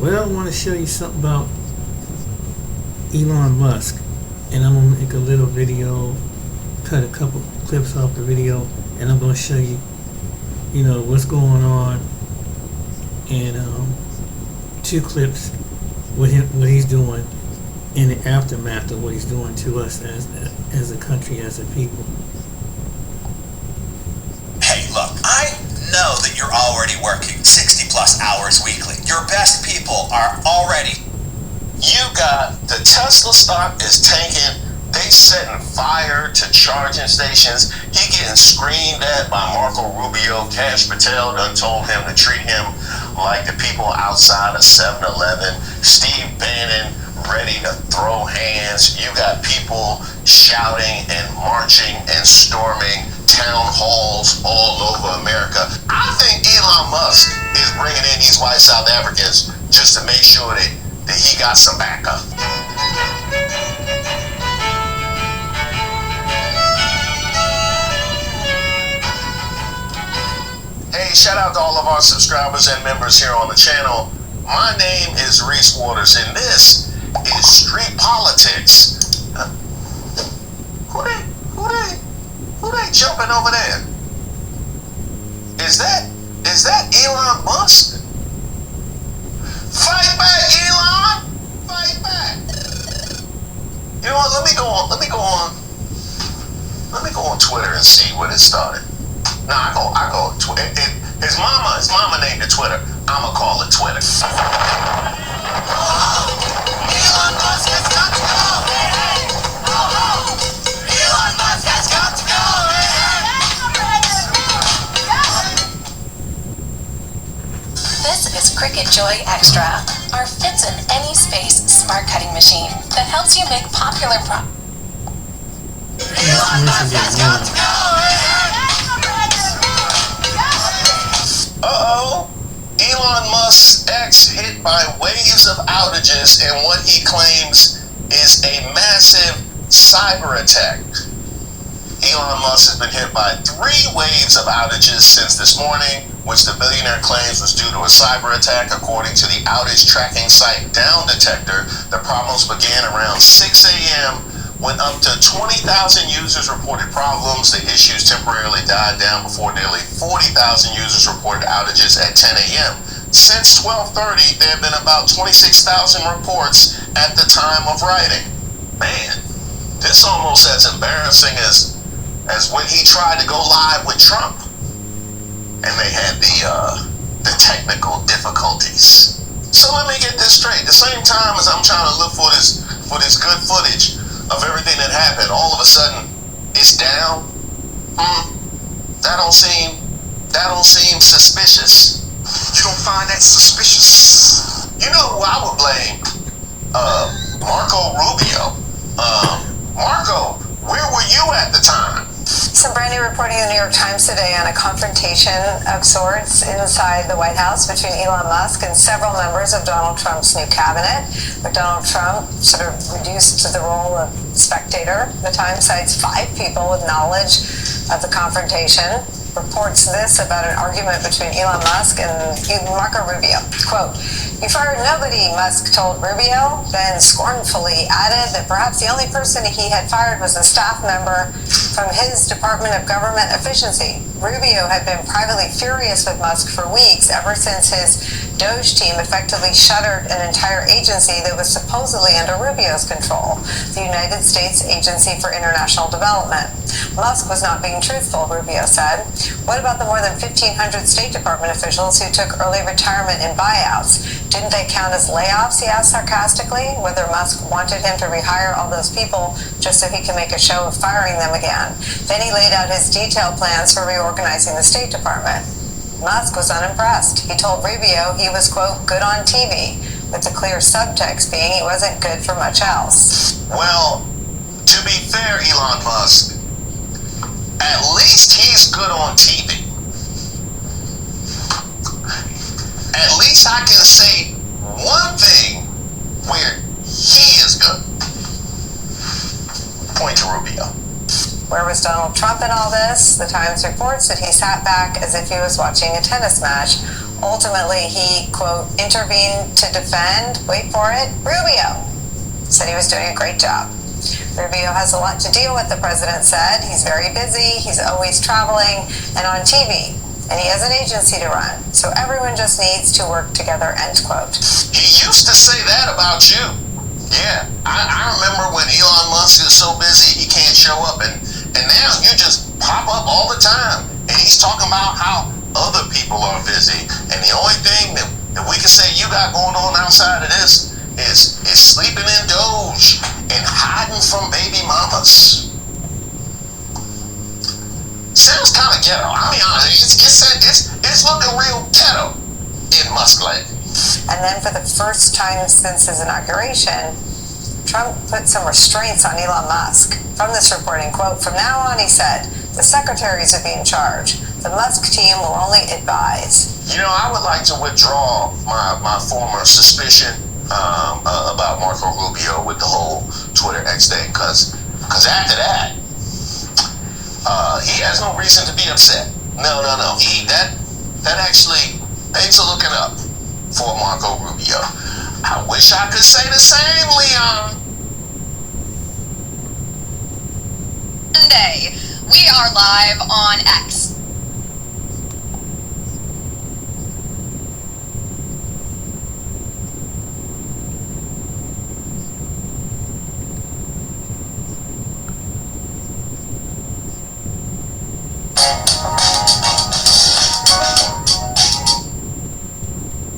Well, I want to show you something about Elon Musk, and I'm gonna make a little video, cut a couple clips off the video, and I'm gonna show you, what's going on, and two clips what he's doing in the aftermath of what he's doing to us as a country, as a people. Hey, look, I know that you're already working 60 plus hours weekly. Your best people are already. You got the Tesla stock is tanking. They setting fire to charging stations. He getting screamed at by Marco Rubio. Cash Patel done told him to treat him like the people outside of 7-Eleven. Steve Bannon ready to throw hands. You got people shouting and marching and storming town halls all over America. I think Elon Musk is bringing in these white South Africans just to make sure that he got some backup. Hey, shout out to all of our subscribers and members here on the channel. My name is Reese Waters, and this is Street Politics. Who they jumping over there? Is that Elon Musk? Fight back, Elon! Fight back! You know what? Let me go on Twitter and see when it started. I go on Twitter. His mama named it Twitter. I'ma call it Twitter. Elon Musk has got to go! Elon Musk has got to go! This is Cricut Joy Extra, our fits in any space smart cutting machine that helps you make popular Elon Musk has got to go! Uh-oh. Elon Musk's X hit by waves of outages in what he claims is a massive cyber attack. Elon Musk has been hit by 3 waves of outages since this morning, which the billionaire claims was due to a cyber attack. According to the outage tracking site Down Detector, the problems began around 6 a.m. when up to 20,000 users reported problems. The issues temporarily died down before nearly 40,000 users reported outages at 10 a.m. Since 12:30, there have been about 26,000 reports at the time of writing. Man, this almost as embarrassing as when he tried to go live with Trump, and they had the technical difficulties. So let me get this straight. The same time as I'm trying to look for this good footage of everything that happened, all of a sudden it's down. That don't seem suspicious. You don't find that suspicious? You know who I would blame? Marco Rubio. Marco, where were you at the time? Some brand new reporting in the New York Times today on a confrontation of sorts inside the White House between Elon Musk and several members of Donald Trump's new cabinet, with Donald Trump sort of reduced to the role of spectator. The Times cites 5 people with knowledge of the confrontation. Reports this about an argument between Elon Musk and Marco Rubio. Quote, "You fired nobody," Musk told Rubio, then scornfully added that perhaps the only person he had fired was a staff member from his Department of Government Efficiency. Rubio had been privately furious with Musk for weeks, ever since his Doge team effectively shuttered an entire agency that was supposedly under Rubio's control, the United States Agency for International Development. Musk was not being truthful, Rubio said. What about the more than 1,500 State Department officials who took early retirement in buyouts? Didn't they count as layoffs, he asked sarcastically, whether Musk wanted him to rehire all those people just so he can make a show of firing them again. Then he laid out his detailed plans for reorganizing the State Department. Musk was unimpressed. He told Rubio he was, quote, good on TV, with the clear subtext being he wasn't good for much else. Well, to be fair, Elon Musk, at least he's good on TV. At least I can say one thing where he is good. Point to Rubio. Where was Donald Trump in all this? The Times reports that he sat back as if he was watching a tennis match Ultimately, he, quote, intervened to defend, wait for it, Rubio. Said he was doing a great job. Rubio has a lot to deal with, the president said. He's very busy, he's always traveling and on TV, and he has an agency to run. So everyone just needs to work together, end quote. He used to say that about you. Yeah, I remember when Elon Musk is so busy he can't show up, and now you just pop up all the time, and he's talking about how other people are busy, and the only thing that we can say you got going on outside of this is sleeping in Doge and hiding from baby mamas. Sounds kind of ghetto. I mean, it's looking real ghetto in Muskland. And then for the first time since his inauguration, Trump put some restraints on Elon Musk. From this reporting, quote, from now on, he said, the secretaries will be in charge. The Musk team will only advise. You know, I would like to withdraw my former suspicion about Marco Rubio with the whole Twitter X thing, because after that, he has no reason to be upset. No. That actually, things are looking up for Marco Rubio. I wish I could say the same, Leon. Monday, we are live on X.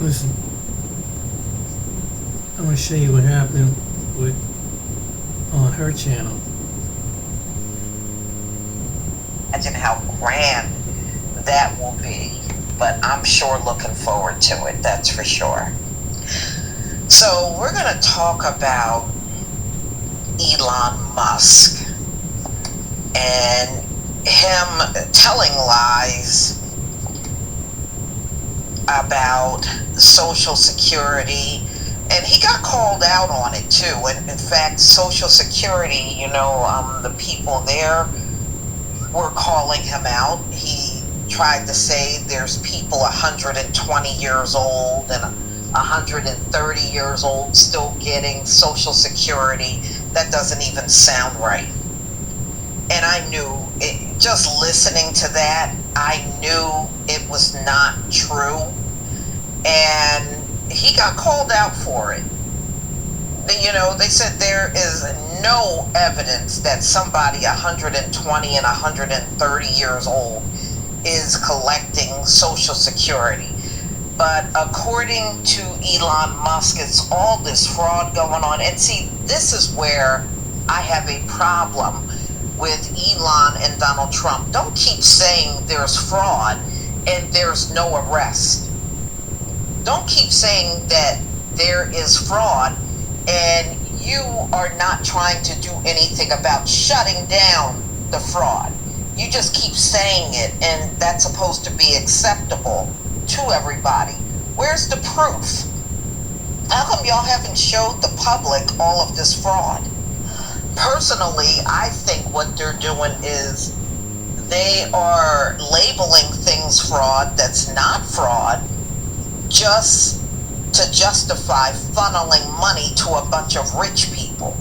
Listen, I'm gonna show you what happened with on her channel. Imagine how grand that will be, but I'm sure looking forward to it, that's for sure. So we're going to talk about Elon Musk and him telling lies about Social Security, and he got called out on it too. And in fact, Social Security, the people there were calling him out. He tried to say there's people 120 years old and 130 years old still getting Social Security. That doesn't even sound right. And I knew it, just listening to that, I knew it was not true. And he got called out for it. They said there is no evidence that somebody 120 and 130 years old is collecting Social Security. But according to Elon Musk, it's all this fraud going on. And see, this is where I have a problem with Elon and Donald Trump. Don't keep saying there's fraud and there's no arrest. Don't keep saying that there is fraud and you are not trying to do anything about shutting down the fraud. You just keep saying it, and that's supposed to be acceptable to everybody. Where's the proof? How come y'all haven't showed the public all of this fraud? Personally, I think what they're doing is they are labeling things fraud that's not fraud just to justify funneling money to a bunch of rich people.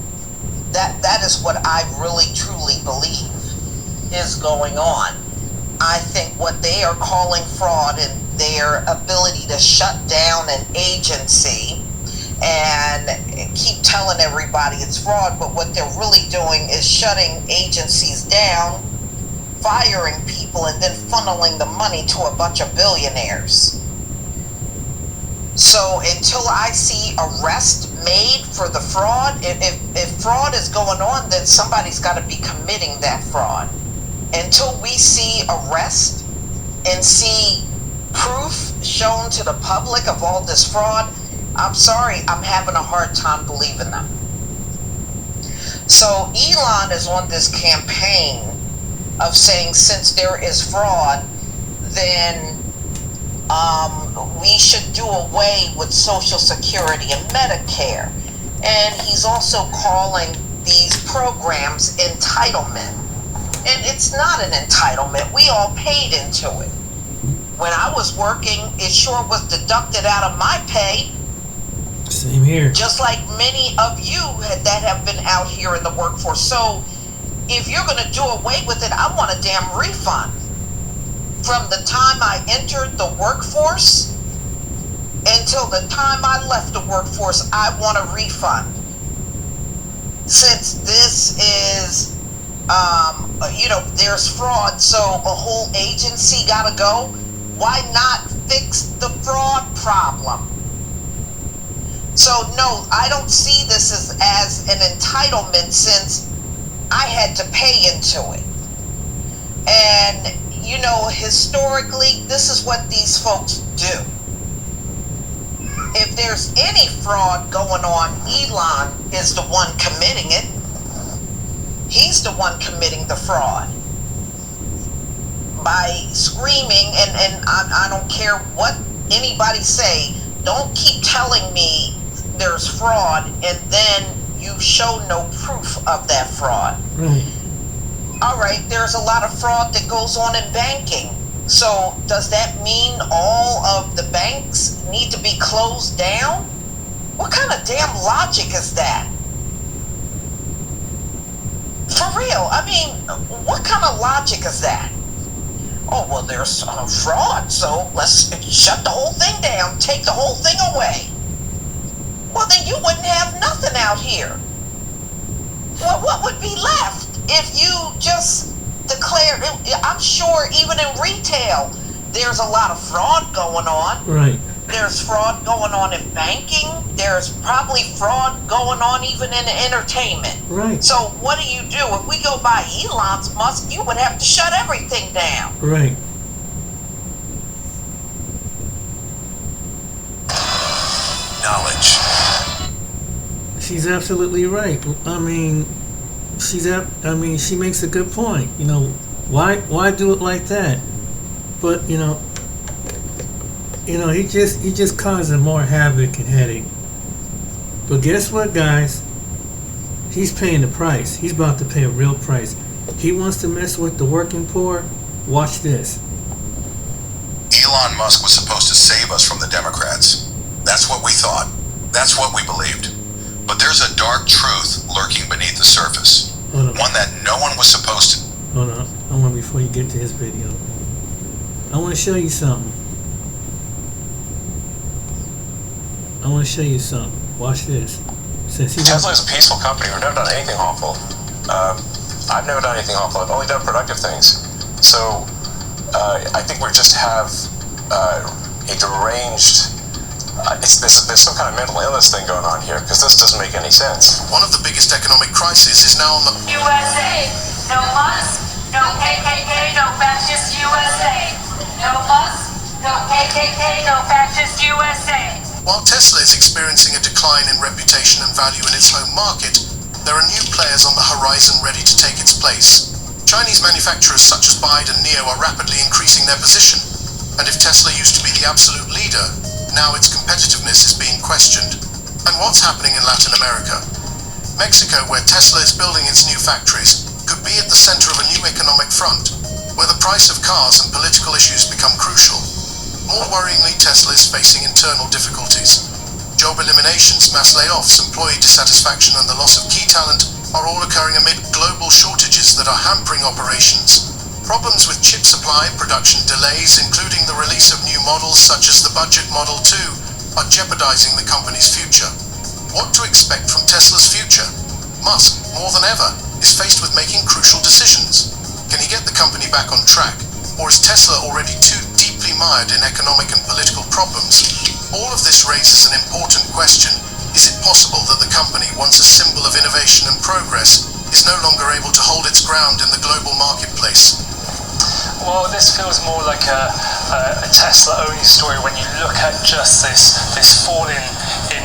That is what I really truly believe is going on. I think what they are calling fraud and their ability to shut down an agency and keep telling everybody it's fraud, but what they're really doing is shutting agencies down, firing people, and then funneling the money to a bunch of billionaires. So until I see arrest made for the fraud, if fraud is going on, then somebody's got to be committing that fraud. Until we see arrest and see proof shown to the public of all this fraud, I'm sorry, I'm having a hard time believing them. So Elon is on this campaign of saying since there is fraud, then we should do away with Social Security and Medicare. And he's also calling these programs entitlement. And it's not an entitlement. We all paid into it. When I was working, it sure was deducted out of my pay. Same here. Just like many of you that have been out here in the workforce. So if you're going to do away with it, I want a damn refund. From the time I entered the workforce until the time I left the workforce, I want a refund. Since this is, there's fraud, so a whole agency got to go, why not fix the fraud problem? So no, I don't see this as an entitlement, since I had to pay into it. And, historically, this is what these folks do. If there's any fraud going on, Elon is the one committing it. He's the one committing the fraud. By screaming, and I don't care what anybody say, don't keep telling me there's fraud and then you show no proof of that fraud. Right. All right, there's a lot of fraud that goes on in banking. So does that mean all of the banks need to be closed down? What kind of damn logic is that? For real, I mean, what kind of logic is that? Oh, well, there's fraud, so let's shut the whole thing down, take the whole thing away. Well, then you wouldn't have nothing out here. Well, what would be left if you just declared? I'm sure even in retail, there's a lot of fraud going on. Right. There's fraud going on in banking. There's probably fraud going on even in entertainment. Right. So what do? If we go by Elon Musk, you would have to shut everything down. Right. Knowledge. She's absolutely right. I mean, she makes a good point. Why do it like that? But he just causing more havoc and headache. But guess what, guys? He's paying the price. He's about to pay a real price. He wants to mess with the working poor. Watch this. Elon Musk was supposed to save us from the Democrats. That's what we thought. That's what we believed. But there's a dark truth lurking beneath the surface. Hold on. One that no one was supposed to. Hold on. Before you get to his video, I want to show you something. Watch this. Tesla is a peaceful company. We've never done anything harmful. I've never done anything harmful. I've only done productive things. So I think we just have a deranged. There's some kind of mental illness thing going on here, because this doesn't make any sense. One of the biggest economic crises is now on the USA, no Musk, no KKK, no fascist USA. No Musk, no KKK, no fascist USA. While Tesla is experiencing a decline in reputation and value in its home market, there are new players on the horizon ready to take its place. Chinese manufacturers such as BYD and NIO are rapidly increasing their position, and if Tesla used to be the absolute leader, now its competitiveness is being questioned. And what's happening in Latin America? Mexico, where Tesla is building its new factories, could be at the center of a new economic front, where the price of cars and political issues become crucial. More worryingly, Tesla is facing internal difficulties. Job eliminations, mass layoffs, employee dissatisfaction, and the loss of key talent are all occurring amid global shortages that are hampering operations. Problems with chip supply, production delays, including the release of new models such as the budget Model 2, are jeopardizing the company's future. What to expect from Tesla's future? Musk, more than ever, is faced with making crucial decisions. Can he get the company back on track? Or is Tesla already too deeply mired in economic and political problems? All of this raises an important question. Is it possible that the company, once a symbol of innovation and progress, is no longer able to hold its ground in the global marketplace? Well, this feels more like a Tesla-only story when you look at just this fall in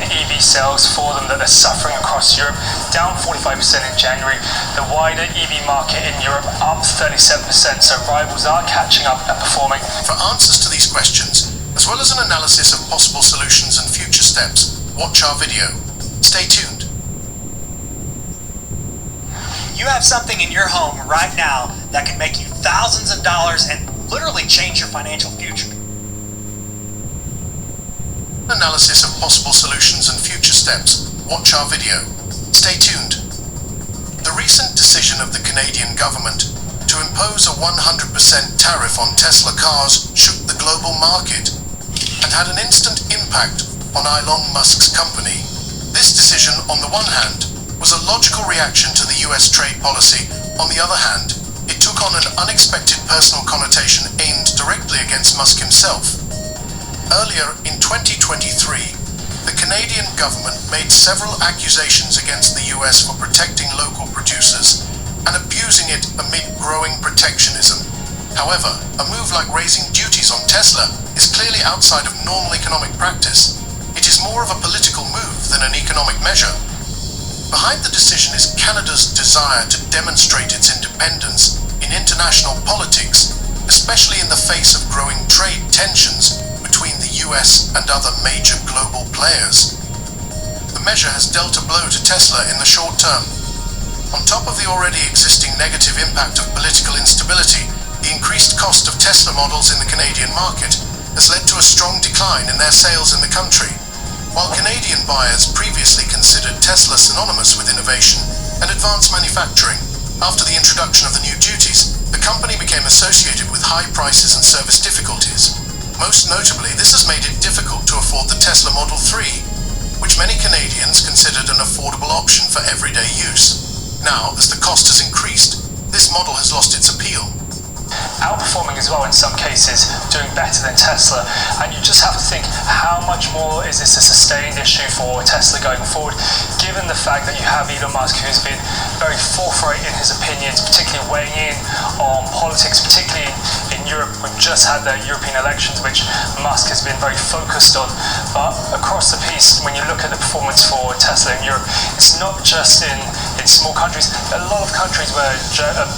EV sales for them that they're suffering across Europe, down 45% in January. The wider EV market in Europe up 37%, so rivals are catching up and performing. For answers to these questions, as well as an analysis of possible solutions and future steps, watch our video. Stay tuned. You have something in your home right now that can make you thousands of dollars and literally change your financial future. analysis of possible solutions and future steps, watch our video. Stay tuned. The recent decision of the Canadian government to impose a 100% tariff on Tesla cars shook the global market and had an instant impact on Elon Musk's company. This decision, on the one hand, was a logical reaction to the US trade policy. On the other hand, it took on an unexpected personal connotation aimed directly against Musk himself. Earlier in 2023, the Canadian government made several accusations against the US for protecting local producers and abusing it amid growing protectionism. However, a move like raising duties on Tesla is clearly outside of normal economic practice. It is more of a political move than an economic measure. Behind the decision is Canada's desire to demonstrate its independence in international politics, especially in the face of growing trade tensions between the US and other major global players. The measure has dealt a blow to Tesla in the short term. On top of the already existing negative impact of political instability, the increased cost of Tesla models in the Canadian market has led to a strong decline in their sales in the country. While Canadian buyers previously considered Tesla synonymous with innovation and advanced manufacturing, after the introduction of the new duties, the company became associated with high prices and service difficulties. Most notably, this has made it difficult to afford the Tesla Model 3, which many Canadians considered an affordable option for everyday use. Now, as the cost has increased, this model has lost its appeal. Outperforming as well in some cases, doing better than Tesla, and you just have to think, how much more is this a sustained issue for Tesla going forward, given the fact that you have Elon Musk, who's been very forthright in his opinions, particularly weighing in on politics, particularly in Europe. We've just had the European elections, which Musk has been very focused on, but across the piece, when you look at the performance for Tesla in Europe, it's not just in small countries. A lot of countries where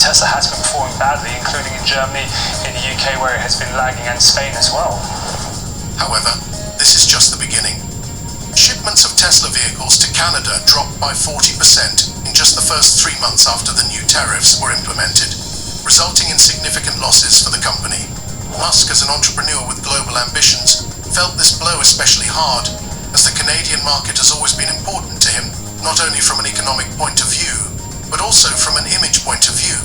Tesla has been performing badly, including in Germany, in the UK where it has been lagging, and Spain as well. However, this is just the beginning. Shipments of Tesla vehicles to Canada dropped by 40% in just the first 3 months after the new tariffs were implemented, resulting in significant losses for the company. Musk, as an entrepreneur with global ambitions, felt this blow especially hard, as the Canadian market has always been important to him, not only from an economic point of view, but also from an image point of view.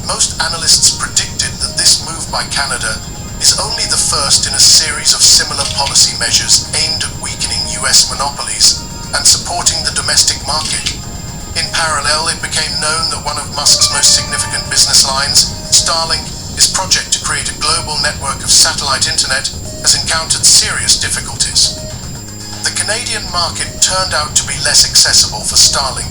Most analysts predicted that this move by Canada is only the first in a series of similar policy measures aimed at weakening US monopolies and supporting the domestic market. In parallel, it became known that one of Musk's most significant business lines, Starlink, his project to create a global network of satellite internet, has encountered serious difficulties. The Canadian market turned out to be less accessible for Starlink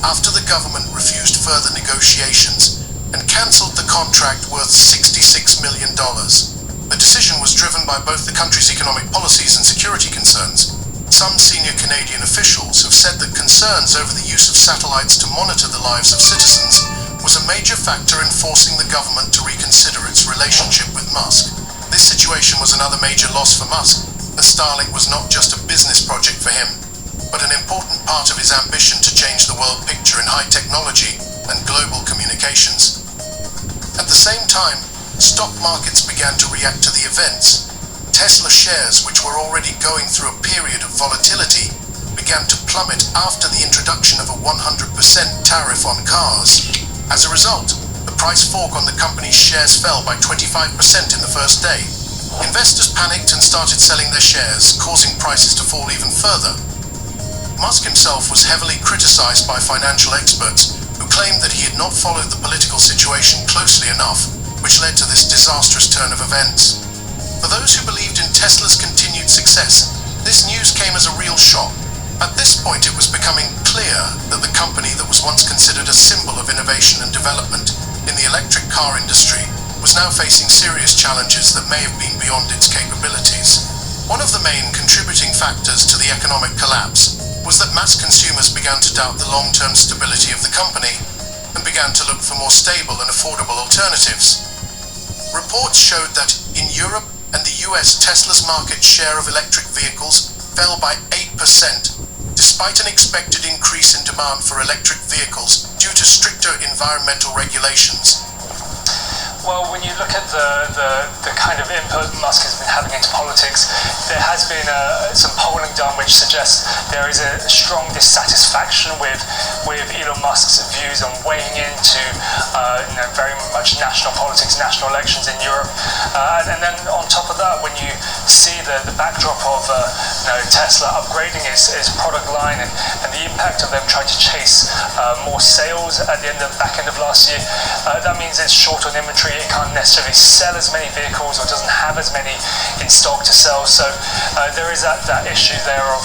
after the government refused further negotiations and cancelled the contract worth $66 million. The decision was driven by both the country's economic policies and security concerns. Some senior Canadian officials have said that concerns over the use of satellites to monitor the lives of citizens was a major factor in forcing the government to reconsider its relationship with Musk. This situation was another major loss for Musk, as Starlink was not just a business project for him, but an important part of his ambition to change the world picture in high technology and global communications. At the same time, stock markets began to react to the events. Tesla shares, which were already going through a period of volatility, began to plummet after the introduction of a 100% tariff on cars. As a result, the price fork on the company's shares fell by 25% in the first day. Investors panicked and started selling their shares, causing prices to fall even further. Musk himself was heavily criticized by financial experts who claimed that he had not followed the political situation closely enough, which led to this disastrous turn of events. For those who believed in Tesla's continued success, this news came as a real shock. At this point, it was becoming clear that the company that was once considered a symbol of innovation and development in the electric car industry was now facing serious challenges that may have been beyond its capabilities. One of the main contributing factors to the economic collapse was that mass consumers began to doubt the long-term stability of the company and began to look for more stable and affordable alternatives. Reports showed that in Europe and the US, Tesla's market share of electric vehicles fell by 8%, despite an expected increase in demand for electric vehicles due to stricter environmental regulations. Well, when you look at the kind of input Musk has been having into politics, there has been some polling done which suggests there is a strong dissatisfaction with Elon Musk's views on weighing into very much national politics, national elections in Europe. And then on top of that, when you see the backdrop of Tesla upgrading its product line and the impact of them trying to chase more sales at the back end of last year, that means it's short on inventory. It can't necessarily sell as many vehicles or doesn't have as many in stock to sell. So there is that issue there of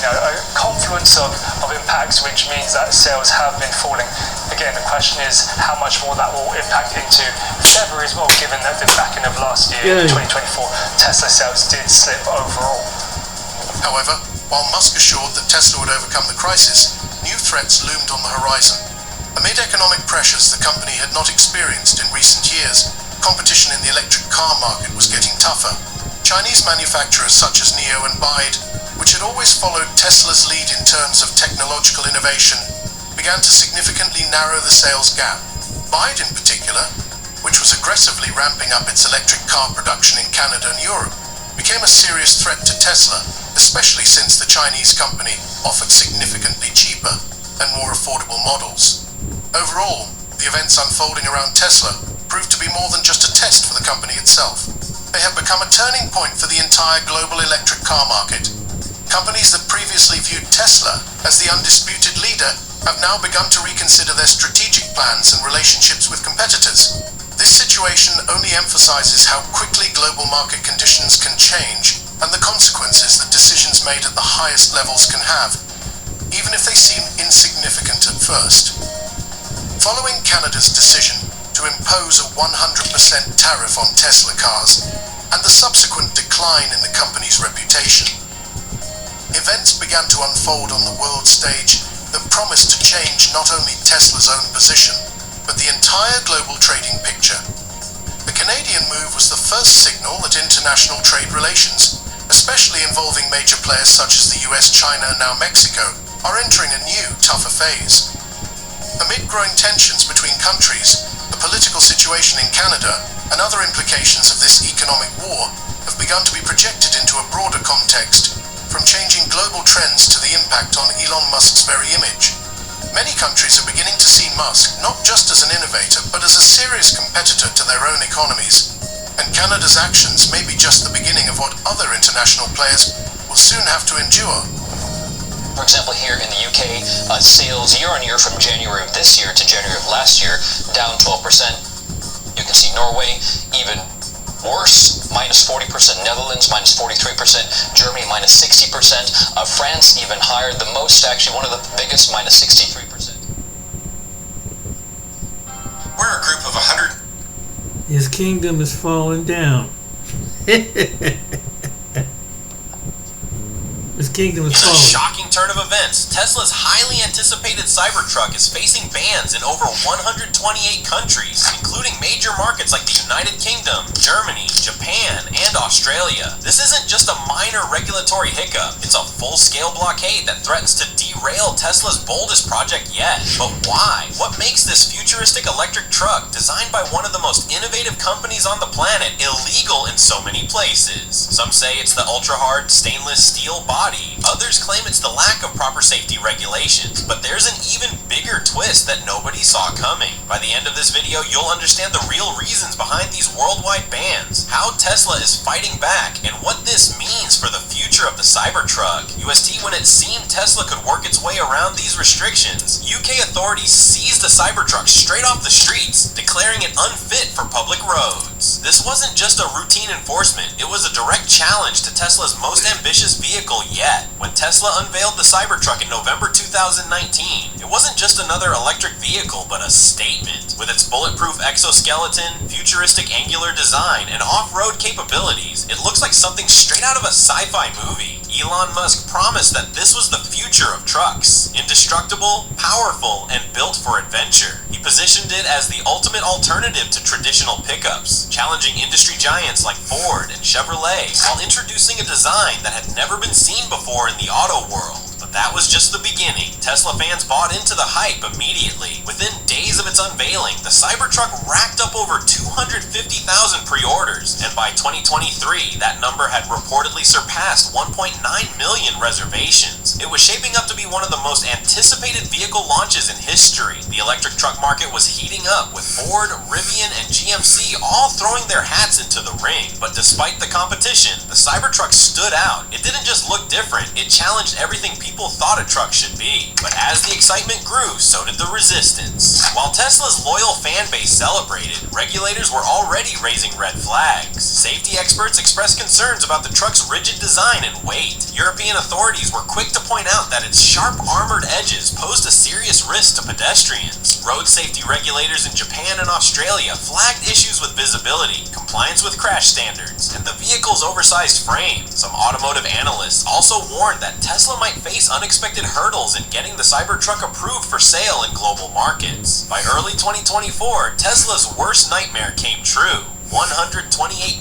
a confluence of impacts, which means that sales have been falling. Again, the question is how much more that will impact into February as well, given that the back end of last year, 2024, Tesla sales did slip overall. However, while Musk assured that Tesla would overcome the crisis, new threats loomed on the horizon. Amid economic pressures the company had not experienced in recent years, competition in the electric car market was getting tougher. Chinese manufacturers such as NIO and BYD, which had always followed Tesla's lead in terms of technological innovation, began to significantly narrow the sales gap. BYD in particular, which was aggressively ramping up its electric car production in Canada and Europe, became a serious threat to Tesla, especially since the Chinese company offered significantly cheaper and more affordable models. Overall, the events unfolding around Tesla proved to be more than just a test for the company itself. They have become a turning point for the entire global electric car market. Companies that previously viewed Tesla as the undisputed leader have now begun to reconsider their strategic plans and relationships with competitors. This situation only emphasizes how quickly global market conditions can change and the consequences that decisions made at the highest levels can have, even if they seem insignificant at first. Following Canada's decision to impose a 100% tariff on Tesla cars and the subsequent decline in the company's reputation, events began to unfold on the world stage that promised to change not only Tesla's own position, but the entire global trading picture. The Canadian move was the first signal that international trade relations, especially involving major players such as the US, China, and now Mexico, are entering a new, tougher phase. Amid growing tensions between countries, the political situation in Canada and other implications of this economic war have begun to be projected into a broader context, from changing global trends to the impact on Elon Musk's very image. Many countries are beginning to see Musk not just as an innovator, but as a serious competitor to their own economies. And Canada's actions may be just the beginning of what other international players will soon have to endure. For example, here in the UK, sales year on year from January of this year to January of last year, down 12%. You can see Norway even worse, minus 40%, Netherlands minus 43%, Germany minus 60%, France even higher, the most actually, one of the biggest, minus 63%. We're a group of 100. His kingdom is falling down. His kingdom is In a falling. shocking turn of events, Tesla's highly anticipated Cybertruck is facing bans in over 128 countries, including major markets like the United Kingdom, Germany, Japan, and Australia. This isn't just a minor regulatory hiccup, it's a full-scale blockade that threatens to derail Tesla's boldest project yet. But why? What makes this futuristic electric truck, designed by one of the most innovative companies on the planet, illegal in so many places? Some say it's the ultra-hard stainless steel body. Others claim it's the lack of proper safety regulations, but there's an even bigger twist that nobody saw coming. By the end of this video, you'll understand the real reasons behind these worldwide bans, how Tesla is fighting back, and what this means for the future of the Cybertruck. UST, when it seemed Tesla could work its way around these restrictions, UK authorities seized the Cybertruck straight off the streets, declaring it unfit for public roads. This wasn't just a routine enforcement, it was a direct challenge to Tesla's most ambitious vehicle yet. When Tesla unveiled the Cybertruck in November 2019, it wasn't just another electric vehicle, but a statement. With its bulletproof exoskeleton, futuristic angular design, and off-road capabilities, it looks like something straight out of a sci-fi movie. Elon Musk promised that this was the future of trucks. Indestructible, powerful, and built for adventure. He positioned it as the ultimate alternative to traditional pickups, challenging industry giants like Ford and Chevrolet, while introducing a design that had never been seen before in the auto world. But that was just the beginning. Tesla fans bought into the hype immediately. Within days of its unveiling, the Cybertruck racked up over 250,000 pre-orders, and and by 2023, that number had reportedly surpassed 1.9 million reservations. It was shaping up to be one of the most anticipated vehicle launches in history. The electric truck market was heating up, with Ford, Rivian, and GMC all throwing their hats into the ring. But despite the competition, the Cybertruck stood out. It didn't just look different, it challenged everything people thought a truck should be. But as the excitement grew, so did the resistance. While Tesla's loyal fan base celebrated, regulators were already raising red flags. Safety experts expressed concerns about the truck's rigid design and weight. European authorities were quick to point out that its sharp armored edges posed a serious risk to pedestrians. Road safety regulators in Japan and Australia flagged issues with visibility, compliance with crash standards, and the vehicle's oversized frame. Some automotive analysts also warned that Tesla might face unexpected hurdles in getting the Cybertruck approved for sale in global markets. By early 2024, Tesla's worst nightmare came true. 128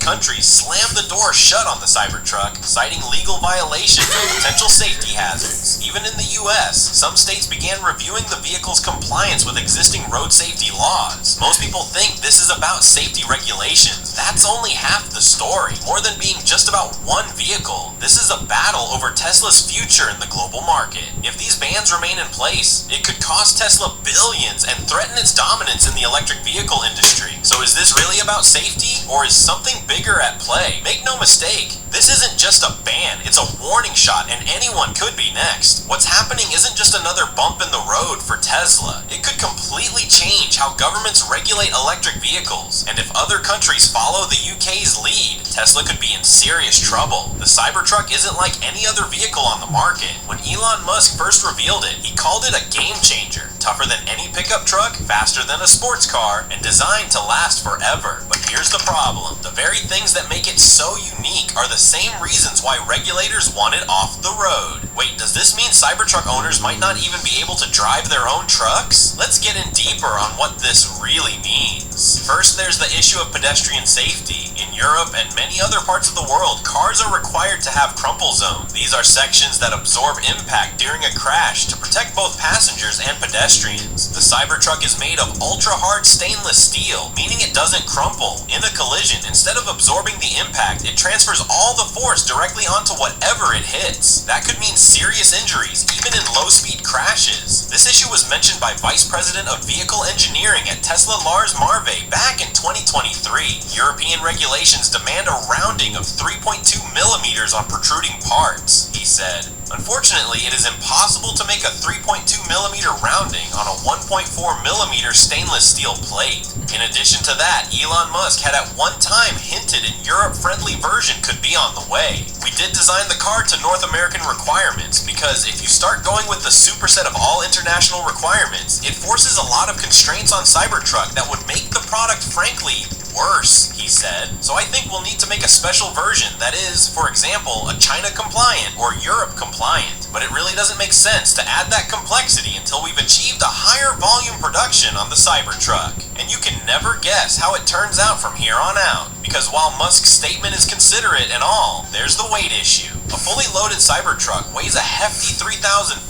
countries slammed the door shut on the Cybertruck, citing legal violations and potential safety hazards. Even in the US, some states began reviewing the vehicle's compliance with existing road safety laws. Most people think this is about safety regulations. That's only half the story. More than being just about one vehicle, this is a battle over Tesla's future in the global market. If these bans remain in place, it could cost Tesla billions and threaten its dominance in the electric vehicle industry. So is this really about safety? Or is something bigger at play? Make no mistake, this isn't just a ban, it's a warning shot and anyone could be next. What's happening isn't just another bump in the road for Tesla. It could completely change how governments regulate electric vehicles. And if other countries follow the UK's lead, Tesla could be in serious trouble. The Cybertruck isn't like any other vehicle on the market. When Elon Musk first revealed it, he called it a game changer. Tougher than any pickup truck, faster than a sports car, and designed to last forever. But here's the problem. The very things that make it so unique are the same reasons why regulators want it off the road. Wait, does this mean Cybertruck owners might not even be able to drive their own trucks? Let's get in deeper on what this really means. First, there's the issue of pedestrian safety. In Europe and many other parts of the world, cars are required to have crumple zones. These are sections that absorb impact during a crash to protect both passengers and pedestrians. The Cybertruck is made of ultra-hard stainless steel, meaning it doesn't crumple. In a collision, instead of absorbing the impact, it transfers all the force directly onto whatever it hits. That could mean serious injuries, even in low-speed crashes. This issue was mentioned by Vice President of Vehicle Engineering at Tesla Lars Marve back in 2023. European regulations demand a rounding of 3.2 millimeters on protruding parts, he said. Unfortunately, it is impossible to make a 3.2 millimeter rounding on a 1.4 millimeter stainless steel plate. In addition to that, Elon Musk had at one time hinted an Europe-friendly version could be on the way. We did design the car to North American requirements because if you start going with the superset of all international requirements, it forces a lot of constraints on Cybertruck that would make the product, frankly, worse, he said. So I think we'll need to make a special version that is, for example, a China compliant or Europe compliant. But it really doesn't make sense to add that complexity until we've achieved a higher volume production on the Cybertruck. And you can never guess how it turns out from here on out. Because while Musk's statement is considerate and all, there's the weight issue. A fully loaded Cybertruck weighs a hefty 3,500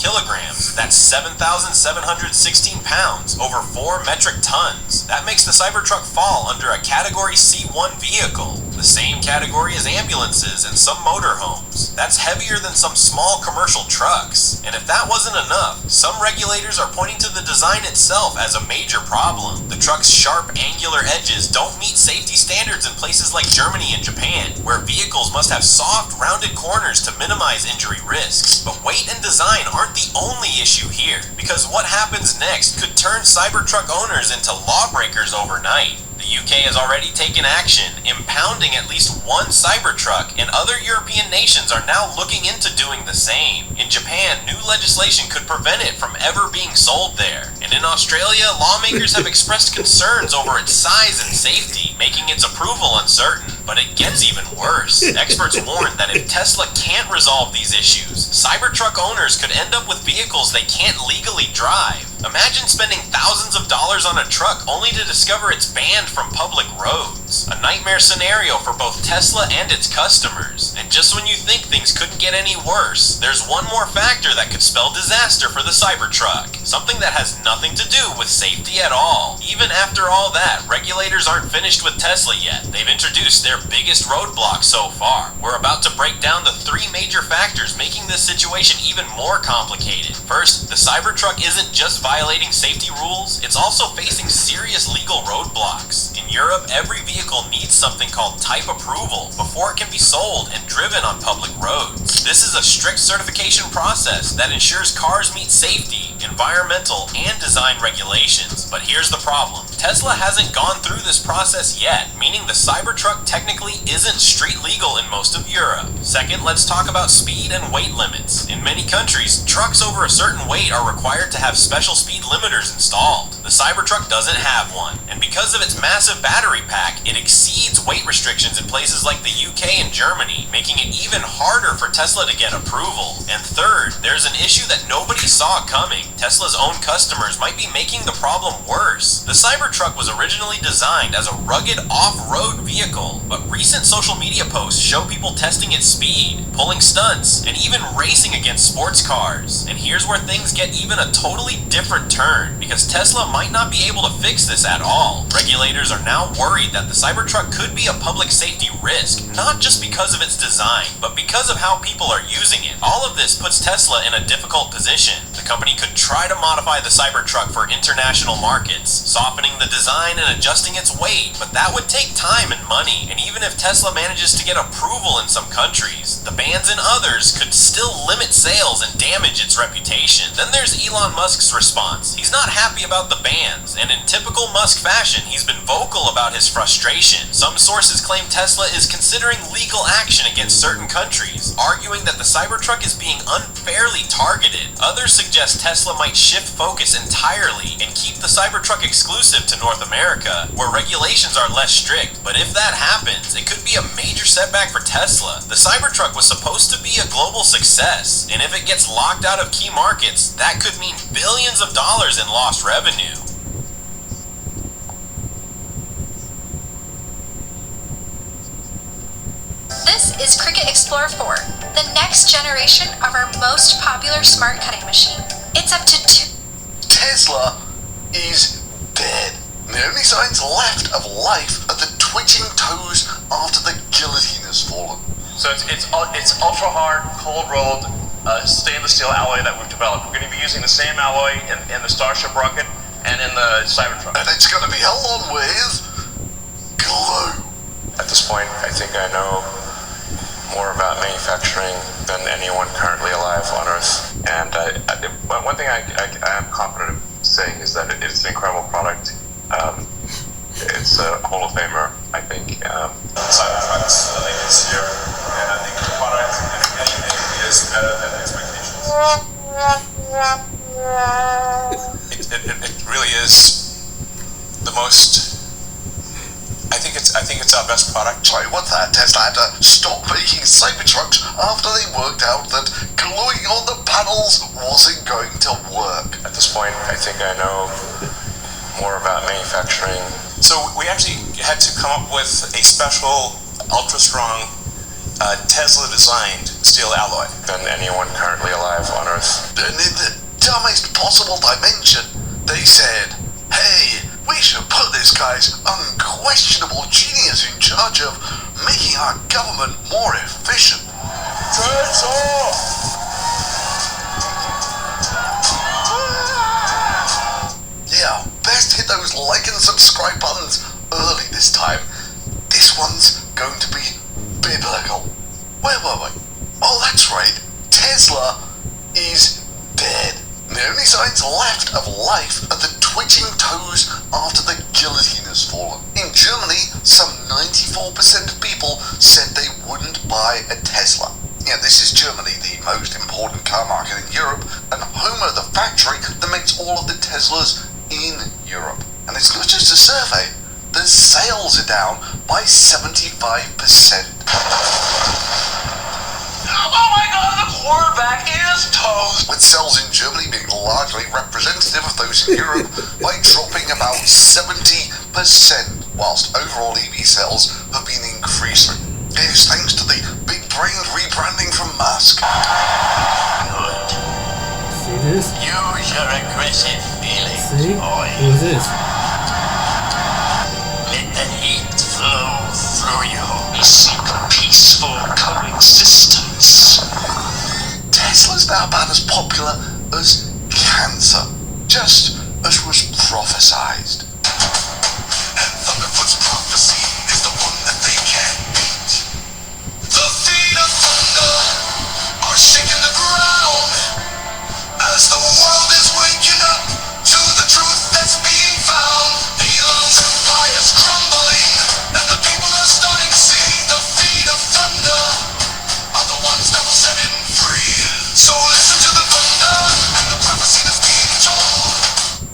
kilograms. That's 7,716 pounds, over 4 metric tons. That makes the Cybertruck fall under a Category C1 vehicle, the same category as ambulances and some motorhomes. That's heavier than some small commercial trucks. And if that wasn't enough, some regulators are pointing to the design itself as a major problem. The truck's sharp, angular edges don't meet safety standards in places like Germany and Japan, where vehicles must have soft, rounded corners to minimize injury risks. But weight and design aren't the only issue here, because what happens next could turn Cybertruck owners into lawbreakers overnight. The UK has already taken action, impounding at least one Cybertruck, and other European nations are now looking into doing the same. In Japan, new legislation could prevent it from ever being sold there. And in Australia, lawmakers have expressed concerns over its size and safety, making its approval uncertain. But it gets even worse. Experts warn that if Tesla can't resolve these issues, Cybertruck owners could end up with vehicles they can't legally drive. Imagine spending thousands of dollars on a truck only to discover it's banned from public roads. roads. A nightmare scenario for both Tesla and its customers. And just when you think things couldn't get any worse, there's one more factor that could spell disaster for the Cybertruck. Something that has nothing to do with safety at all. Even after all that, regulators aren't finished with Tesla yet. They've introduced their biggest roadblock so far. We're about to break down the three major factors making this situation even more complicated. First, the Cybertruck isn't just violating safety rules, it's also facing serious legal roadblocks. In Europe, every vehicle needs something called type approval before it can be sold and driven on public roads. This is a strict certification process that ensures cars meet safety, environmental, and design regulations. But here's the problem. Tesla hasn't gone through this process yet, meaning the Cybertruck technically isn't street legal in most of Europe. Second, let's talk about speed and weight limits. In many countries, trucks over a certain weight are required to have special speed limiters installed. The Cybertruck doesn't have one, and because of its massive battery pack, it exceeds weight restrictions in places like the UK and Germany, making it even harder for Tesla to get approval. And third, there's an issue that nobody saw coming. Tesla's own customers might be making the problem worse. The Cybertruck was originally designed as a rugged off-road vehicle, but recent social media posts show people testing its speed, pulling stunts, and even racing against sports cars. And here's where things get even a totally different turn, because Tesla might not be able to fix this at all. Regulators are now worried that the Cybertruck could be a public safety risk, not just because of its design, but because of how people are using it. All of this puts Tesla in a difficult position. The company could try to modify the Cybertruck for international markets, softening the design and adjusting its weight, but that would take time and money. And even if Tesla manages to get approval in some countries, the bans in others could still limit sales and damage its reputation. Then there's Elon Musk's response. He's not happy about the bans, and in typical Musk fashion, he's been vocal about his frustration. Some sources claim Tesla is considering legal action against certain countries, arguing that the Cybertruck is being unfairly targeted. Others suggest Tesla might shift focus entirely and keep the Cybertruck exclusive to North America, where regulations are less strict. But if that happens, it could be a major setback for Tesla. The Cybertruck was supposed to be a global success, and if it gets locked out of key markets, that could mean billions of dollars in lost revenue. This is Cricut Explorer 4, the next generation of our most popular smart cutting machine. It's up to Tesla is dead. The only signs left of life are the twitching toes after the guillotine has fallen. So it's ultra hard, cold rolled stainless steel alloy that we've developed. We're going to be using the same alloy in the Starship rocket and in the Cybertruck. And it's going to be held on with glue. At this point, I think I know more about manufacturing than anyone currently alive on Earth. And one thing I am confident of saying is that it's an incredible product. It's a Hall of Famer, I think. Cybertruck's the latest year, and I think the product, if anything, is better than expectations. It really is the most. I think it's our best product. Sorry, what's that? Tesla had to stop making Cybertrucks after they worked out that gluing on the panels wasn't going to work. At this point, I think I know more about manufacturing. So we actually had to come up with a special, ultra-strong, Tesla-designed steel alloy than anyone currently alive on Earth. And in the dumbest possible dimension, they said, hey, we should put this guy's unquestionable genius in charge of making our government more efficient. Turns off! Yeah, best hit those like and subscribe buttons early this time. This one's going to be biblical. Where were we? Oh, that's right. Tesla is dead. The only signs left of life are the twitching toes after the guillotine has fallen. In Germany, some 94% of people said they wouldn't buy a Tesla. Yeah, this is Germany, the most important car market in Europe, and home of the factory that makes all of the Teslas in Europe. And it's not just a survey, the sales are down by 75%. Oh my god, the quarterback is toast! With sales in Germany being largely representative of those in Europe by dropping about 70%. whilst overall EV sales have been increasing. This thanks to the big-brained rebranding from Musk. Good. See this? Use your aggressive feelings, See? boy. What is this? Let the heat flow through you. Seek peaceful coexistence. Tesla's now about as popular as cancer, just as was prophesized. And Thunderfoot's prophecy is the one that they can't beat. The feet of thunder are shaking the ground as the world is waking up to the truth that's being found. Elon's empire's crumbling, and the people are starting to see the feet of thunder are the ones that will set him free. So listen to the thunder and the prophecy that's being told.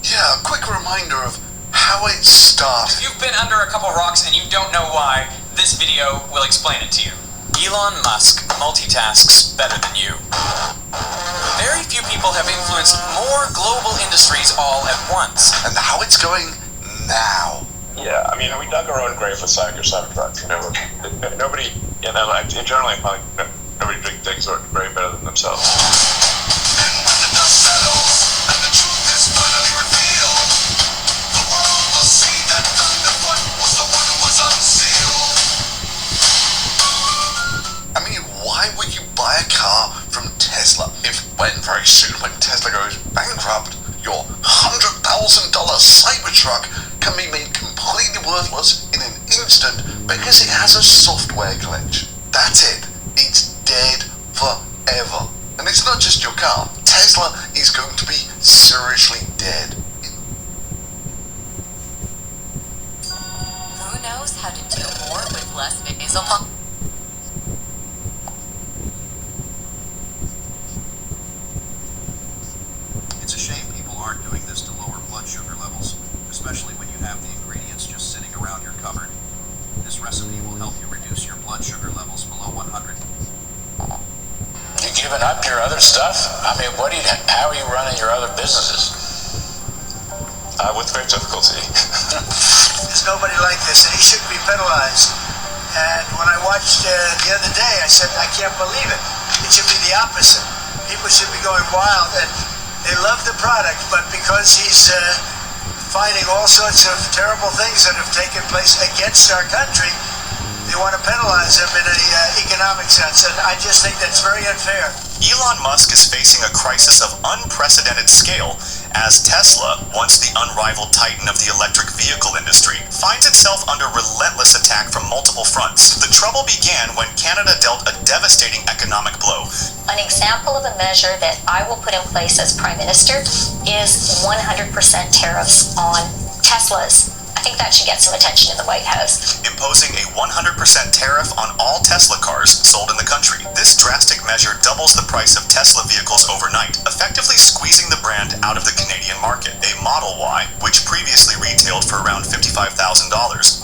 Yeah, a quick reminder of how it started. If you've been under a couple rocks and you don't know why, this video will explain it to you. Elon Musk multitasks better than you. Very few people have influenced more global industries all at once. And how it's going now. Yeah, I mean, we dug our own grave with Cybertruck. You know, nobody, you know, generally, nobody digs their grave better than themselves. And when the dust settles and the truth is finally revealed, the world will see that Thunderfoot was the one who was unsealed. I mean, why would you buy a car from Tesla if very soon when Tesla goes bankrupt, your $100,000 Cybertruck can be made completely worthless in an instant because it has a software glitch? That's it. It's dead forever. And it's not just your car. Tesla is going to be seriously dead. Who knows how to do more with less nasal pump? It's a shame people aren't doing this to lower blood sugar levels, especially when you have the ingredients just sitting around your cupboard. This recipe will help you reduce your blood sugar levels below 100. You giving up your other stuff? I mean, how are you running your other businesses? With great difficulty. There's nobody like this, and he shouldn't be penalized. And when I watched the other day, I said, I can't believe it. It should be the opposite. People should be going wild, and they love the product, but because he's finding all sorts of terrible things that have taken place against our country, they want to penalize him in an economic sense, and I just think that's very unfair. Elon Musk is facing a crisis of unprecedented scale as Tesla, once the unrivaled titan of the electric vehicle industry, finds itself under relentless attack from multiple fronts. The trouble began when Canada dealt a devastating economic blow. An example of a measure that I will put in place as Prime Minister is 100% tariffs on Teslas. I think that should get some attention in the White House. Imposing a 100% tariff on all Tesla cars sold in the country. This drastic measure doubles the price of Tesla vehicles overnight, effectively squeezing the brand out of the Canadian market. A Model Y, which previously retailed for around $55,000,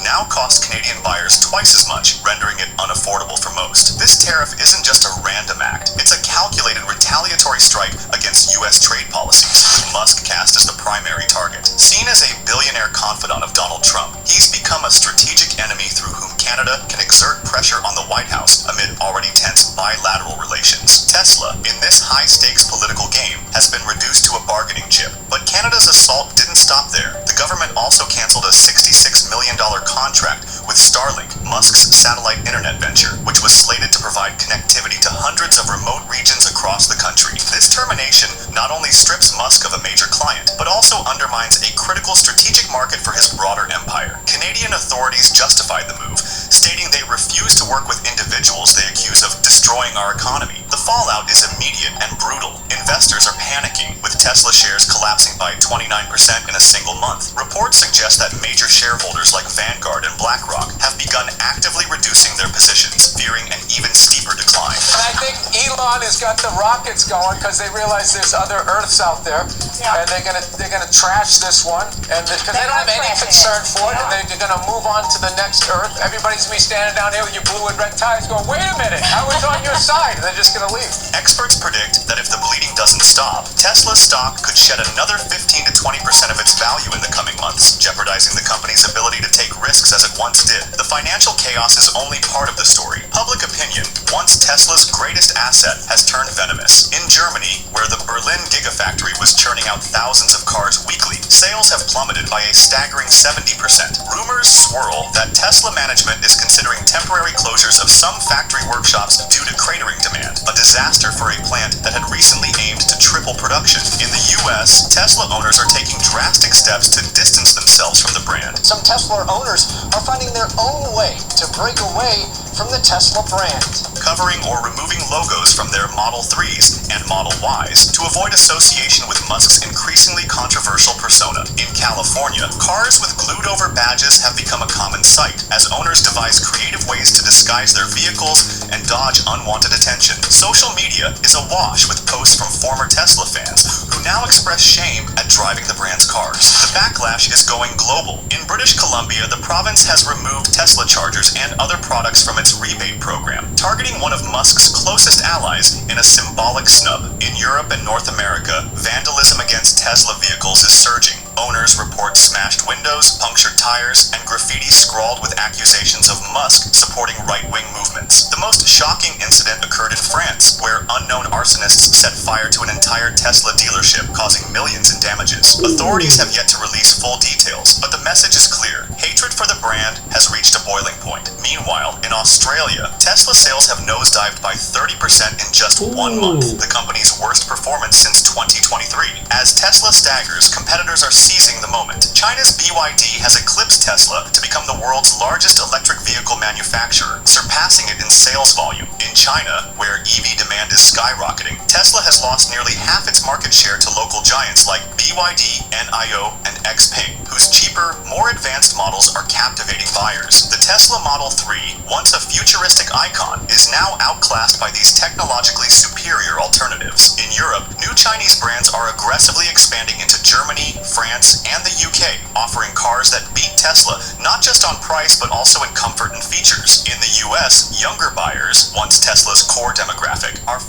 now cost Canadian buyers twice as much, rendering it unaffordable for most. This tariff isn't just a random act, it's a calculated retaliatory strike against U.S. trade policies, with Musk cast as the primary target. Seen as a billionaire confidant of Donald Trump, he's become a strategic enemy through whom Canada can exert pressure on the White House amid already tense bilateral relations. Tesla, in this high-stakes political game, has been reduced to a bargaining chip. But Canada's assault didn't stop there. The government also canceled a $66 million contract with Starlink, Musk's satellite internet venture, which was slated to provide connectivity to hundreds of remote regions across the country. This termination not only strips Musk of a major client, but also undermines a critical strategic market for his broader empire. Canadian authorities justified the move, stating they refuse to work with individuals they accuse of destroying our economy. The fallout is immediate and brutal. Investors are panicking, with Tesla shares collapsing by 29% in a single month. Reports suggest that major shareholders like Vanguard and BlackRock have begun actively reducing their positions, fearing an even steeper decline. And I think Elon Elon has got the rockets going because they realize there's other Earths out there, and they're gonna trash this one, and because they don't have any concern for it, and they're gonna move on to the next Earth. Everybody's gonna be standing down here with your blue and red ties, going, "Wait a minute, I was on your side," and they're just gonna leave. Experts predict that if the bleeding doesn't stop, Tesla's stock could shed another 15 to 20% of its value in the coming months, jeopardizing the company's ability to take risks as it once did. The financial chaos is only part of the story. Public opinion, once Tesla's greatest asset, has turned venomous. In Germany, where the Berlin Gigafactory was churning out thousands of cars weekly, sales have plummeted by a staggering 70%. Rumors swirl that Tesla management is considering temporary closures of some factory workshops due to cratering demand, a disaster for a plant that had recently aimed to triple production. In the US, Tesla owners are taking drastic steps to distance themselves from the brand. Some Tesla owners are finding their own way to break away from the Tesla brand. Covering or removing logos from their Model 3s and Model Ys to avoid association with Musk's increasingly controversial persona. In California, cars with glued over badges have become a common sight as owners devise creative ways to disguise their vehicles and dodge unwanted attention. Social media is awash with posts from former Tesla fans who now express shame at driving the brand's cars. The backlash is going global. In British Columbia, the province has removed Tesla chargers and other products from its rebate program, targeting one of Musk's closest allies in a symbolic snub. In Europe and North America, vandalism against Tesla vehicles is surging. Owners report smashed windows, punctured tires, and graffiti scrawled with accusations of Musk supporting right-wing movements. The most shocking incident occurred in France, where unknown arsonists set fire to an entire Tesla dealership, causing millions in damages. Authorities have yet to release full details, but the message is clear. Hatred for the brand has reached a boiling point. Meanwhile, in Australia, Tesla sales have nosedived by 30% in just 1 month, the company's worst performance since 2023. As Tesla staggers, competitors are seizing the moment. China's BYD has eclipsed Tesla to become the world's largest electric vehicle manufacturer, surpassing it in sales volume. In China, where EV demand is skyrocketing, Tesla has lost nearly half its market share to local giants like BYD, NIO, and XPeng, whose cheaper, more advanced models are captivating buyers. The Tesla Model 3, once a futuristic icon, is now outclassed by these technologically superior alternatives. In Europe, new Chinese brands are aggressively expanding into Germany, France, and the UK, offering cars that beat Tesla not just on price but also in comfort and features. In the US, younger buyers, once Tesla's core demographic, are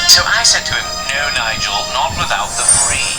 So I said to him, "No, Nigel, not without the free."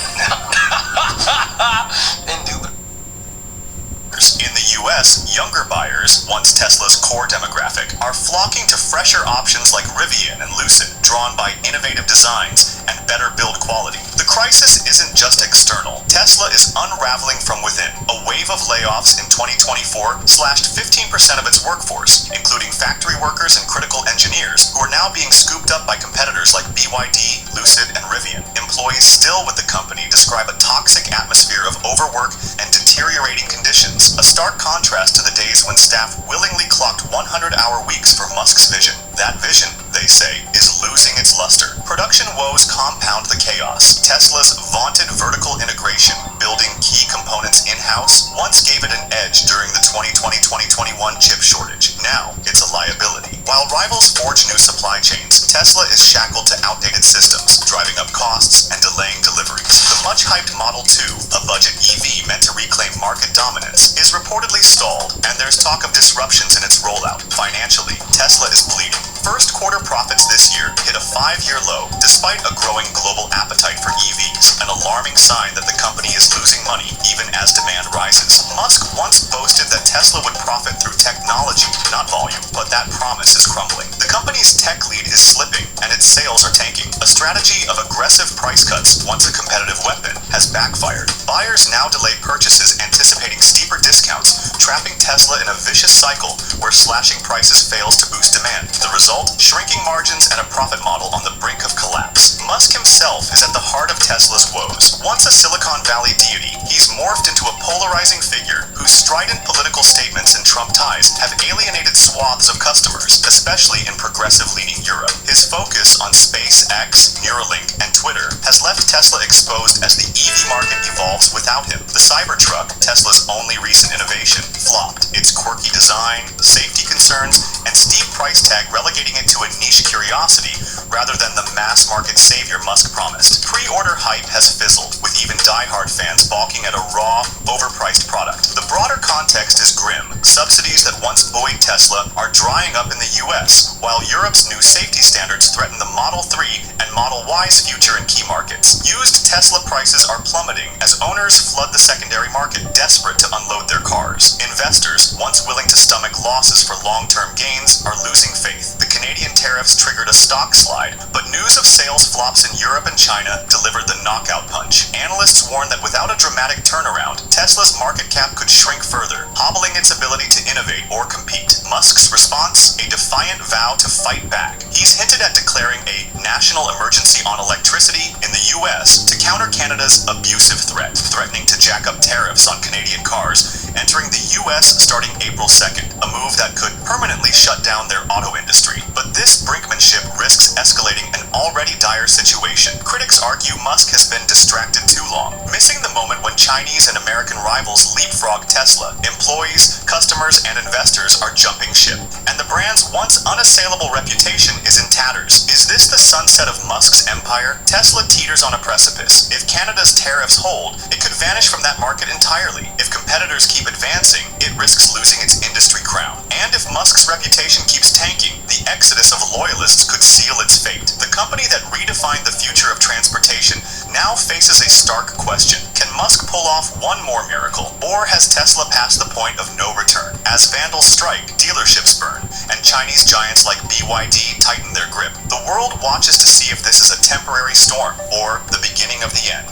In the US, younger buyers, once Tesla's core demographic, are flocking to fresher options like Rivian and Lucid, drawn by innovative designs and better build quality. The crisis isn't just external. Tesla is unraveling from within. A wave of layoffs in 2024 slashed 15% of its workforce, including factory workers and critical engineers, who are now being scooped up by competitors like BYD, Lucid, and Rivian. Employees still with the company describe a toxic atmosphere of overwork and deteriorating conditions, a stark contrast to the days when staff willingly clocked 100-hour weeks for Musk's vision. That vision, they say, is losing its luster. Production woes compound the chaos. Tesla's vaunted vertical integration, building key components in-house, once gave it an edge during the 2020-2021 chip shortage. Now, it's a liability. While rivals forge new supply chains, Tesla is shackled to outdated systems, driving up costs and delaying deliveries. The much-hyped Model 2, a budget EV meant to reclaim market dominance, is reportedly stalled, and there's talk of disruptions in its rollout. Financially, Tesla is bleeding. First quarter profits this year hit a 5-year low, despite a growing global appetite for EVs, an alarming sign that the company is losing money even as demand rises. Musk once boasted that Tesla would profit through technology, not volume, but that promise is crumbling. The company's tech lead is slipping, and its sales are tanking. A strategy of aggressive price cuts, once a competitive weapon, has backfired. Buyers now delay purchases anticipating steeper discounts, trapping Tesla in a vicious cycle where slashing prices fails to boost demand. The result? Shrinking margins and a profit model on the brink of collapse. Musk himself is at the heart of Tesla's woes. Once a Silicon Valley deity, he's morphed into a polarizing figure whose strident political statements and Trump ties have alienated swaths of customers, especially in progressive-leaning Europe. His focus on SpaceX, Neuralink, and Twitter has left Tesla exposed as the EV market evolves without him. The Cybertruck, Tesla's only recent innovation, flopped. Its quirky design, safety concerns, and steep price tag, relegating it to a niche curiosity rather than the mass market savior Musk promised. Pre-order hype has fizzled, with even diehard fans balking at a raw, overpriced product. The broader context is grim. Subsidies that once buoyed Tesla are drying up in the US, while Europe's new safety standards threaten the Model 3 and Model Y's future in key markets. Used Tesla prices are plummeting as owners flood the secondary market, desperate to unload their cars. Investors, once willing to stomach losses for long-term gains, are losing faith. The Canadian tariffs triggered a stock slide, but news of sales flops in Europe and China delivered the knockout punch. Analysts warn that without a dramatic turnaround, Tesla's market cap could shrink further, hobbling its ability to innovate or compete. Musk's response? A defiant vow to fight back. He's hinted at declaring a national emergency on electricity in the US to counter Canada's abusive threat, threatening to jack up tariffs on Canadian cars entering the US starting April 2nd, a move that could permanently shut down their auto industry. But this brinkmanship risks escalating an already dire situation. Critics argue Musk has been distracted too long, missing the moment when Chinese and American rivals leapfrog Tesla. Employees, customers, and investors are jumping ship, and the brand's once unassailable reputation is in tatters. Is this the sunset of Musk's empire? Tesla teeters on a precipice. If Canada's tariffs hold, it could vanish from that market entirely. If competitors keep advancing, it risks losing its industry crown. And if Musk's reputation keeps tanking, the exodus of loyalists could seal its fate. The company that redefined the future of transportation now faces a stark question. Can Musk pull off one more miracle? Or has Tesla passed the point of no return? As vandals strike, dealerships burn, and Chinese giants like BYD tighten their grip, the world watches to see if this is a temporary storm or the beginning of the end.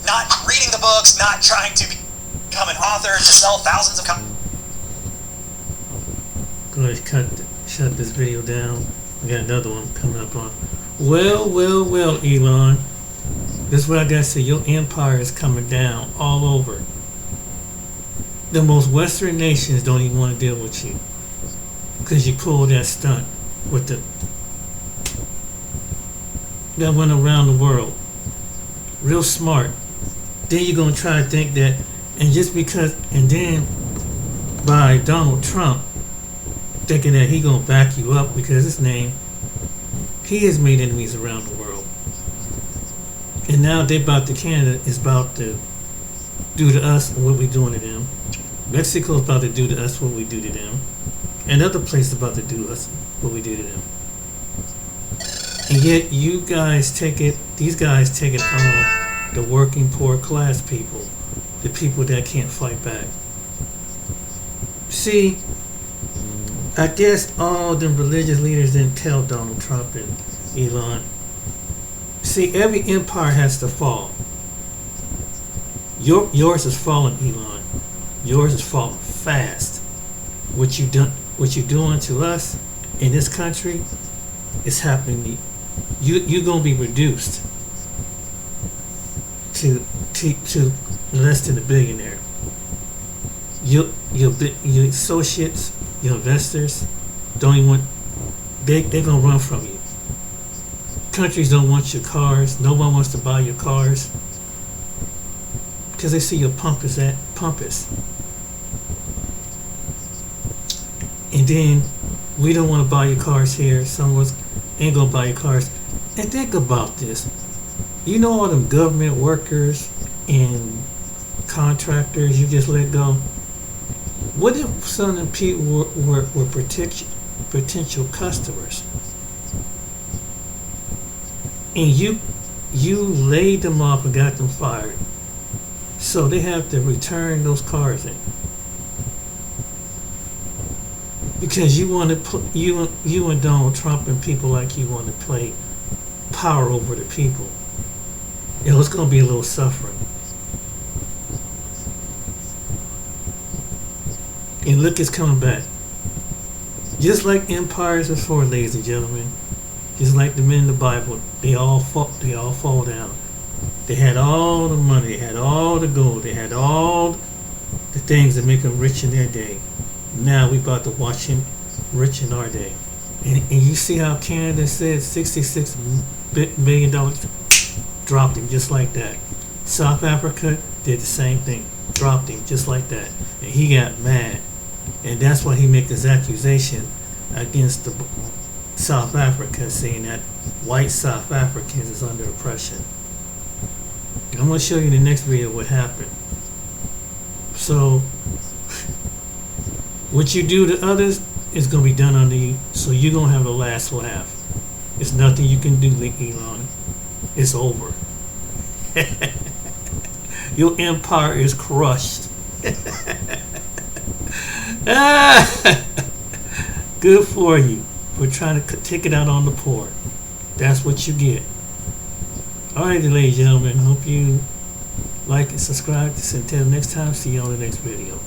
Not reading the books, not trying to become an author to sell thousands of copies. Go ahead, shut this video down. We got another one coming up on. Well, Elon. This is what I gotta say. Your empire is coming down all over. The most Western nations don't even want to deal with you because you pulled that stunt with that went around the world. Real smart. Then you're gonna try to think that, and then by Donald Trump thinking that he gonna back you up because his name, he has made enemies around the world, and now Canada is about to do to us what we doing to them. Mexico's about to do to us what we do to them, and other places about to do to us what we do to them. And yet these guys take it on the working poor class people, the people that can't fight back. See, I guess all them religious leaders didn't tell Donald Trump and Elon. See, every empire has to fall. Yours is falling, Elon. Yours is falling fast. What you doing to us in this country is happening. You're gonna be reduced to less than a billionaire. Your associates, your investors, don't even want. They're gonna run from you. Countries don't want your cars. No one wants to buy your cars because they see your pompous. And then we don't want to buy your cars here. Some of us ain't gonna buy your cars. And think about this. You know all them government workers and contractors you just let go? What if some of them people were potential customers? And you laid them off and got them fired. So they have to return those cars in. Because you want to you and Donald Trump and people like you want to play power over the people. It's going to be a little suffering. And look, it's coming back. Just like empires before, ladies and gentlemen. Just like the men in the Bible, they all fall down. They had all the money, they had all the gold, they had all the things that make them rich in their day. Now we about to watch him rich in our day. And you see how Canada said $66 billion dropped him just like that. South Africa did the same thing, dropped him just like that. And he got mad. And that's why he made this accusation against the South Africa, saying that white South Africans is under oppression. And I'm going to show you in the next video what happened. So what you do to others is going to be done unto you, so you're going to have the last laugh. There's nothing you can do, Elon. It's over. Your empire is crushed. Good for you for trying to take it out on the poor. That's what you get. Alright, ladies and gentlemen, hope you like and subscribe. Until next time, see you on the next video.